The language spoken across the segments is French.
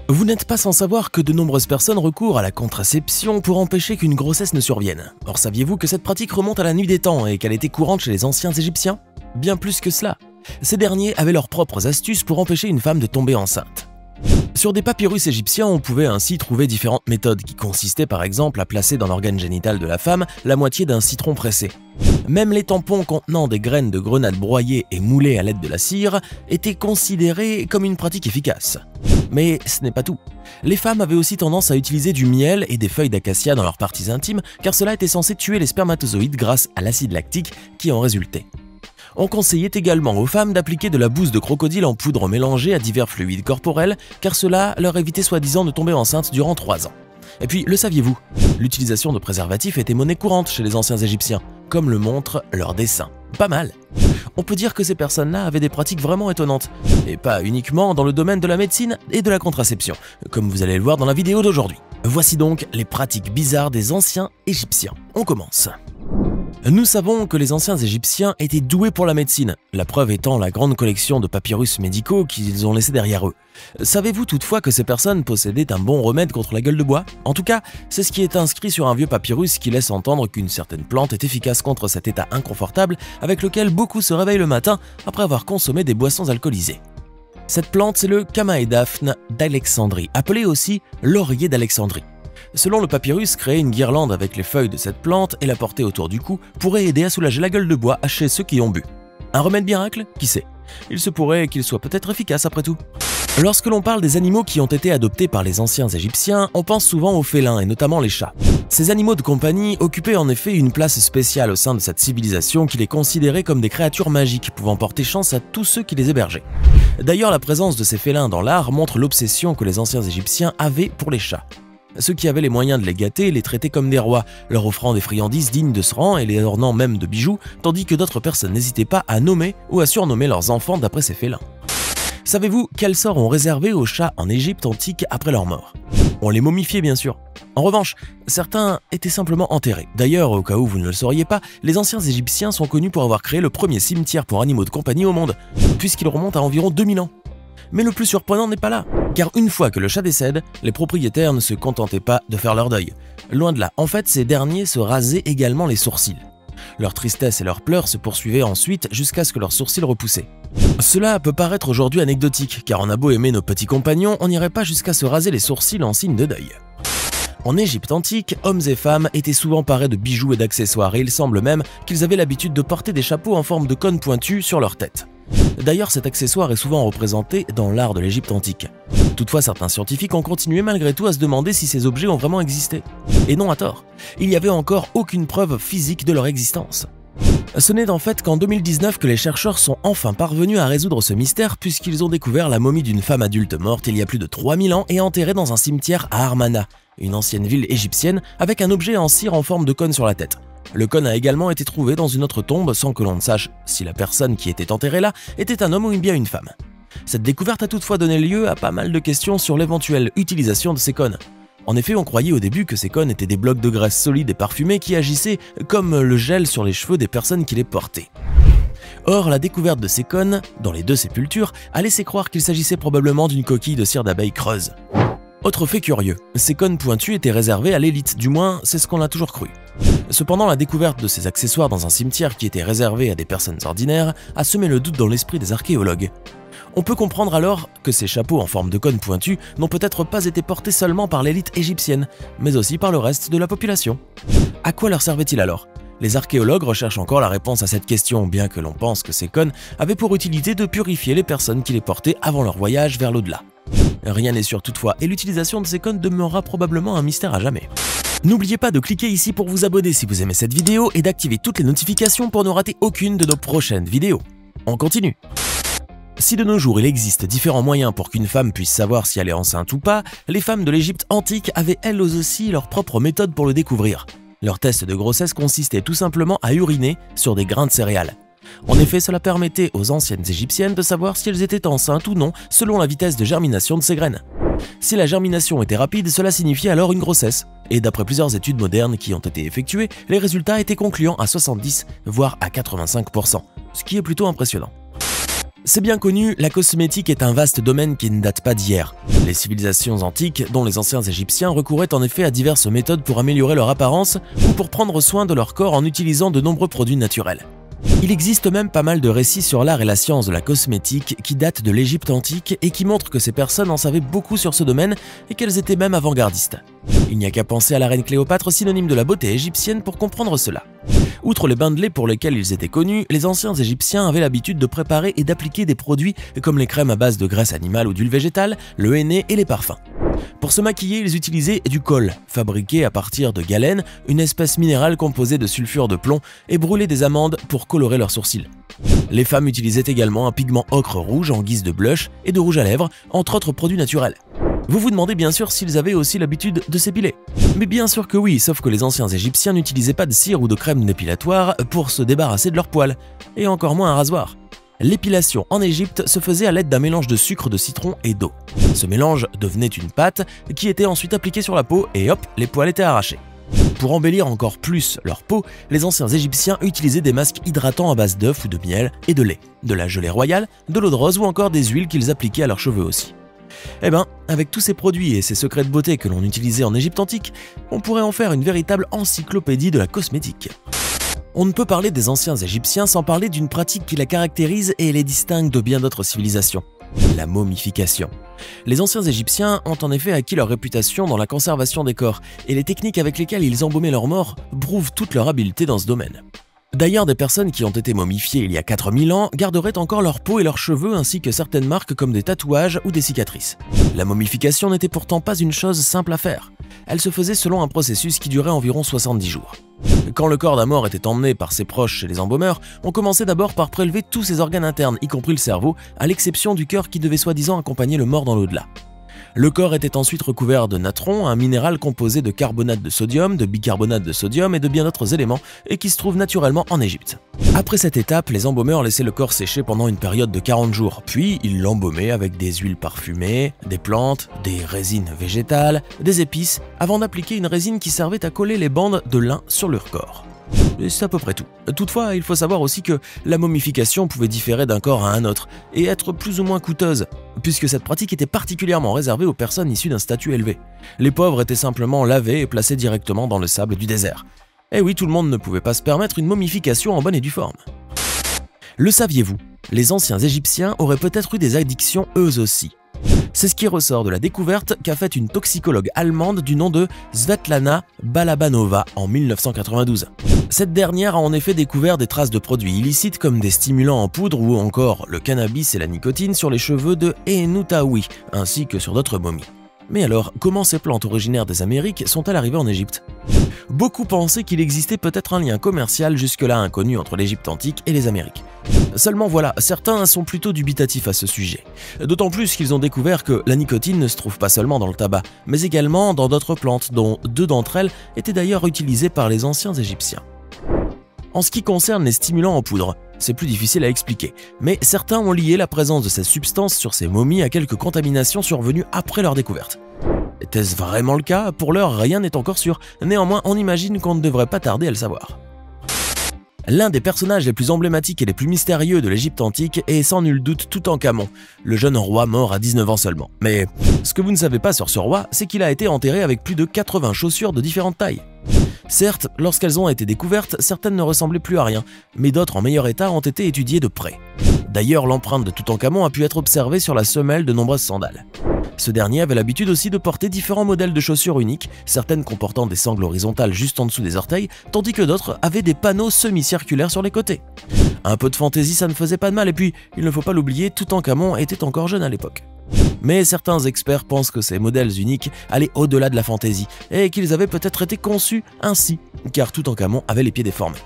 Vous n'êtes pas sans savoir que de nombreuses personnes recourent à la contraception pour empêcher qu'une grossesse ne survienne. Or, saviez-vous que cette pratique remonte à la nuit des temps et qu'elle était courante chez les anciens Égyptiens? Bien plus que cela. Ces derniers avaient leurs propres astuces pour empêcher une femme de tomber enceinte. Sur des papyrus égyptiens, on pouvait ainsi trouver différentes méthodes qui consistaient par exemple à placer dans l'organe génital de la femme la moitié d'un citron pressé. Même les tampons contenant des graines de grenade broyées et moulées à l'aide de la cire étaient considérés comme une pratique efficace. Mais ce n'est pas tout. Les femmes avaient aussi tendance à utiliser du miel et des feuilles d'acacia dans leurs parties intimes car cela était censé tuer les spermatozoïdes grâce à l'acide lactique qui en résultait. On conseillait également aux femmes d'appliquer de la bouse de crocodile en poudre mélangée à divers fluides corporels car cela leur évitait soi-disant de tomber enceinte durant 3 ans. Et puis, le saviez-vous? L'utilisation de préservatifs était monnaie courante chez les anciens Égyptiens, comme le montrent leurs dessins. Pas mal. On peut dire que ces personnes-là avaient des pratiques vraiment étonnantes, et pas uniquement dans le domaine de la médecine et de la contraception, comme vous allez le voir dans la vidéo d'aujourd'hui. Voici donc les pratiques bizarres des anciens Égyptiens. On commence. Nous savons que les anciens Égyptiens étaient doués pour la médecine, la preuve étant la grande collection de papyrus médicaux qu'ils ont laissés derrière eux. Savez-vous toutefois que ces personnes possédaient un bon remède contre la gueule de bois? En tout cas, c'est ce qui est inscrit sur un vieux papyrus qui laisse entendre qu'une certaine plante est efficace contre cet état inconfortable avec lequel beaucoup se réveillent le matin après avoir consommé des boissons alcoolisées. Cette plante, c'est le Chamaedaphne d'Alexandrie, appelé aussi laurier d'Alexandrie. Selon le papyrus, créer une guirlande avec les feuilles de cette plante et la porter autour du cou pourrait aider à soulager la gueule de bois chez ceux qui ont bu. Un remède miracle? Qui sait? Il se pourrait qu'il soit peut-être efficace après tout. Lorsque l'on parle des animaux qui ont été adoptés par les anciens Égyptiens, on pense souvent aux félins et notamment les chats. Ces animaux de compagnie occupaient en effet une place spéciale au sein de cette civilisation qui les considérait comme des créatures magiques pouvant porter chance à tous ceux qui les hébergeaient. D'ailleurs, la présence de ces félins dans l'art montre l'obsession que les anciens Égyptiens avaient pour les chats. Ceux qui avaient les moyens de les gâter les traitaient comme des rois, leur offrant des friandises dignes de ce rang et les ornant même de bijoux, tandis que d'autres personnes n'hésitaient pas à nommer ou à surnommer leurs enfants d'après ces félins. Savez-vous quel sort on réservait aux chats en Égypte antique après leur mort? On les momifiait bien sûr. En revanche, certains étaient simplement enterrés. D'ailleurs, au cas où vous ne le sauriez pas, les anciens Égyptiens sont connus pour avoir créé le premier cimetière pour animaux de compagnie au monde, puisqu'il remonte à environ 2000 ans. Mais le plus surprenant n'est pas là, car une fois que le chat décède, les propriétaires ne se contentaient pas de faire leur deuil. Loin de là, en fait, ces derniers se rasaient également les sourcils. Leur tristesse et leurs pleurs se poursuivaient ensuite jusqu'à ce que leurs sourcils repoussaient. Cela peut paraître aujourd'hui anecdotique, car on a beau aimer nos petits compagnons, on n'irait pas jusqu'à se raser les sourcils en signe de deuil. En Égypte antique, hommes et femmes étaient souvent parés de bijoux et d'accessoires, et il semble même qu'ils avaient l'habitude de porter des chapeaux en forme de cône pointu sur leur tête. D'ailleurs, cet accessoire est souvent représenté dans l'art de l'Égypte antique. Toutefois, certains scientifiques ont continué malgré tout à se demander si ces objets ont vraiment existé. Et non à tort, il n'y avait encore aucune preuve physique de leur existence. Ce n'est en fait qu'en 2019 que les chercheurs sont enfin parvenus à résoudre ce mystère puisqu'ils ont découvert la momie d'une femme adulte morte il y a plus de 3000 ans et enterrée dans un cimetière à Armana, une ancienne ville égyptienne avec un objet en cire en forme de cône sur la tête. Le cône a également été trouvé dans une autre tombe sans que l'on ne sache si la personne qui était enterrée là était un homme ou bien une femme. Cette découverte a toutefois donné lieu à pas mal de questions sur l'éventuelle utilisation de ces cônes. En effet, on croyait au début que ces cônes étaient des blocs de graisse solides et parfumés qui agissaient comme le gel sur les cheveux des personnes qui les portaient. Or, la découverte de ces cônes, dans les deux sépultures, a laissé croire qu'il s'agissait probablement d'une coquille de cire d'abeille creuse. Autre fait curieux, ces cônes pointus étaient réservés à l'élite, du moins c'est ce qu'on a toujours cru. Cependant, la découverte de ces accessoires dans un cimetière qui était réservé à des personnes ordinaires a semé le doute dans l'esprit des archéologues. On peut comprendre alors que ces chapeaux en forme de cône pointu n'ont peut-être pas été portés seulement par l'élite égyptienne, mais aussi par le reste de la population. À quoi leur servait-il alors? Les archéologues recherchent encore la réponse à cette question, bien que l'on pense que ces cônes avaient pour utilité de purifier les personnes qui les portaient avant leur voyage vers l'au-delà. Rien n'est sûr toutefois, et l'utilisation de ces cônes demeurera probablement un mystère à jamais. N'oubliez pas de cliquer ici pour vous abonner si vous aimez cette vidéo et d'activer toutes les notifications pour ne rater aucune de nos prochaines vidéos. On continue. Si de nos jours il existe différents moyens pour qu'une femme puisse savoir si elle est enceinte ou pas, les femmes de l'Égypte antique avaient elles aussi leur propre méthode pour le découvrir. Leur test de grossesse consistait tout simplement à uriner sur des grains de céréales. En effet, cela permettait aux anciennes égyptiennes de savoir si elles étaient enceintes ou non selon la vitesse de germination de ces graines. Si la germination était rapide, cela signifiait alors une grossesse. Et d'après plusieurs études modernes qui ont été effectuées, les résultats étaient concluants à 70 voire à 85%, ce qui est plutôt impressionnant. C'est bien connu, la cosmétique est un vaste domaine qui ne date pas d'hier. Les civilisations antiques, dont les anciens Égyptiens, recouraient en effet à diverses méthodes pour améliorer leur apparence ou pour prendre soin de leur corps en utilisant de nombreux produits naturels. Il existe même pas mal de récits sur l'art et la science de la cosmétique qui datent de l'Égypte antique et qui montrent que ces personnes en savaient beaucoup sur ce domaine et qu'elles étaient même avant-gardistes. Il n'y a qu'à penser à la reine Cléopâtre, synonyme de la beauté égyptienne, pour comprendre cela. Outre les bains de lait pour lesquels ils étaient connus, les anciens Égyptiens avaient l'habitude de préparer et d'appliquer des produits comme les crèmes à base de graisse animale ou d'huile végétale, le henné et les parfums. Pour se maquiller, ils utilisaient du colle, fabriqué à partir de galène, une espèce minérale composée de sulfure de plomb, et brûlaient des amandes pour colorer leurs sourcils. Les femmes utilisaient également un pigment ocre rouge en guise de blush et de rouge à lèvres, entre autres produits naturels. Vous vous demandez bien sûr s'ils avaient aussi l'habitude de s'épiler. Mais bien sûr que oui, sauf que les anciens Égyptiens n'utilisaient pas de cire ou de crème dépilatoire pour se débarrasser de leurs poils, et encore moins un rasoir. L'épilation en Égypte se faisait à l'aide d'un mélange de sucre de citron et d'eau. Ce mélange devenait une pâte qui était ensuite appliquée sur la peau et hop, les poils étaient arrachés. Pour embellir encore plus leur peau, les anciens Égyptiens utilisaient des masques hydratants à base d'œufs ou de miel et de lait, de la gelée royale, de l'eau de rose ou encore des huiles qu'ils appliquaient à leurs cheveux aussi. Eh ben, avec tous ces produits et ces secrets de beauté que l'on utilisait en Égypte antique, on pourrait en faire une véritable encyclopédie de la cosmétique. On ne peut parler des anciens Égyptiens sans parler d'une pratique qui la caractérise et les distingue de bien d'autres civilisations, la momification. Les anciens Égyptiens ont en effet acquis leur réputation dans la conservation des corps, et les techniques avec lesquelles ils embaumaient leurs morts prouvent toute leur habileté dans ce domaine. D'ailleurs, des personnes qui ont été momifiées il y a 4000 ans garderaient encore leur peau et leurs cheveux ainsi que certaines marques comme des tatouages ou des cicatrices. La momification n'était pourtant pas une chose simple à faire. Elle se faisait selon un processus qui durait environ 70 jours. Quand le corps d'un mort était emmené par ses proches chez les embaumeurs, on commençait d'abord par prélever tous ses organes internes, y compris le cerveau, à l'exception du cœur qui devait soi-disant accompagner le mort dans l'au-delà. Le corps était ensuite recouvert de natron, un minéral composé de carbonate de sodium, de bicarbonate de sodium et de bien d'autres éléments, et qui se trouve naturellement en Égypte. Après cette étape, les embaumeurs laissaient le corps sécher pendant une période de 40 jours, puis ils l'embaumaient avec des huiles parfumées, des plantes, des résines végétales, des épices, avant d'appliquer une résine qui servait à coller les bandes de lin sur leur corps. Et c'est à peu près tout. Toutefois, il faut savoir aussi que la momification pouvait différer d'un corps à un autre et être plus ou moins coûteuse, puisque cette pratique était particulièrement réservée aux personnes issues d'un statut élevé. Les pauvres étaient simplement lavés et placés directement dans le sable du désert. Et oui, tout le monde ne pouvait pas se permettre une momification en bonne et due forme. Le saviez-vous? Les anciens Égyptiens auraient peut-être eu des addictions eux aussi. C'est ce qui ressort de la découverte qu'a faite une toxicologue allemande du nom de Svetlana Balabanova en 1992. Cette dernière a en effet découvert des traces de produits illicites comme des stimulants en poudre ou encore le cannabis et la nicotine sur les cheveux de Enoutaoui ainsi que sur d'autres momies. Mais alors, comment ces plantes originaires des Amériques sont-elles arrivées en Égypte? Beaucoup pensaient qu'il existait peut-être un lien commercial jusque-là inconnu entre l'Égypte antique et les Amériques. Seulement voilà, certains sont plutôt dubitatifs à ce sujet. D'autant plus qu'ils ont découvert que la nicotine ne se trouve pas seulement dans le tabac, mais également dans d'autres plantes, dont 2 d'entre elles étaient d'ailleurs utilisées par les anciens Égyptiens. En ce qui concerne les stimulants en poudre, c'est plus difficile à expliquer, mais certains ont lié la présence de ces substances sur ces momies à quelques contaminations survenues après leur découverte. Était-ce vraiment le cas? Pour l'heure, rien n'est encore sûr, néanmoins on imagine qu'on ne devrait pas tarder à le savoir. L'un des personnages les plus emblématiques et les plus mystérieux de l'Égypte antique est sans nul doute Toutankhamon, le jeune roi mort à 19 ans seulement. Mais ce que vous ne savez pas sur ce roi, c'est qu'il a été enterré avec plus de 80 chaussures de différentes tailles. Certes, lorsqu'elles ont été découvertes, certaines ne ressemblaient plus à rien, mais d'autres en meilleur état ont été étudiées de près. D'ailleurs, l'empreinte de Toutankhamon a pu être observée sur la semelle de nombreuses sandales. Ce dernier avait l'habitude aussi de porter différents modèles de chaussures uniques, certaines comportant des sangles horizontales juste en dessous des orteils, tandis que d'autres avaient des panneaux semi-circulaires sur les côtés. Un peu de fantaisie, ça ne faisait pas de mal, et puis, il ne faut pas l'oublier, Toutankhamon était encore jeune à l'époque. Mais certains experts pensent que ces modèles uniques allaient au-delà de la fantaisie, et qu'ils avaient peut-être été conçus ainsi, car Toutankhamon avait les pieds déformés.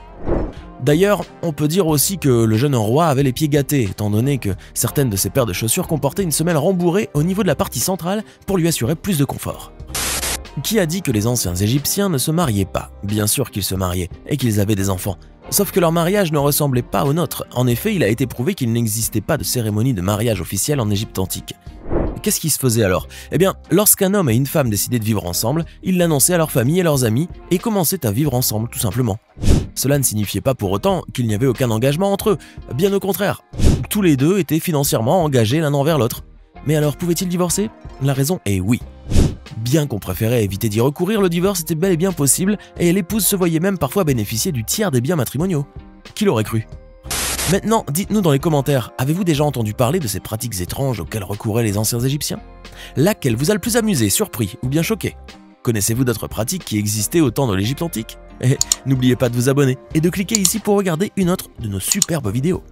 D'ailleurs, on peut dire aussi que le jeune roi avait les pieds gâtés, étant donné que certaines de ses paires de chaussures comportaient une semelle rembourrée au niveau de la partie centrale pour lui assurer plus de confort. Qui a dit que les anciens Égyptiens ne se mariaient pas? Bien sûr qu'ils se mariaient, et qu'ils avaient des enfants. Sauf que leur mariage ne ressemblait pas au nôtre. En effet, il a été prouvé qu'il n'existait pas de cérémonie de mariage officielle en Égypte antique. Qu'est-ce qui se faisait alors? Eh bien, lorsqu'un homme et une femme décidaient de vivre ensemble, ils l'annonçaient à leur famille et leurs amis et commençaient à vivre ensemble tout simplement. Cela ne signifiait pas pour autant qu'il n'y avait aucun engagement entre eux, bien au contraire. Tous les deux étaient financièrement engagés l'un envers l'autre. Mais alors pouvait-il divorcer? La raison est oui. Bien qu'on préférait éviter d'y recourir, le divorce était bel et bien possible et l'épouse se voyait même parfois bénéficier du tiers des biens matrimoniaux. Qui l'aurait cru? Maintenant, dites-nous dans les commentaires, avez-vous déjà entendu parler de ces pratiques étranges auxquelles recouraient les anciens Égyptiens? Laquelle vous a le plus amusé, surpris ou bien choqué? Connaissez-vous d'autres pratiques qui existaient au temps de l'Égypte antique? Et n'oubliez pas de vous abonner et de cliquer ici pour regarder une autre de nos superbes vidéos.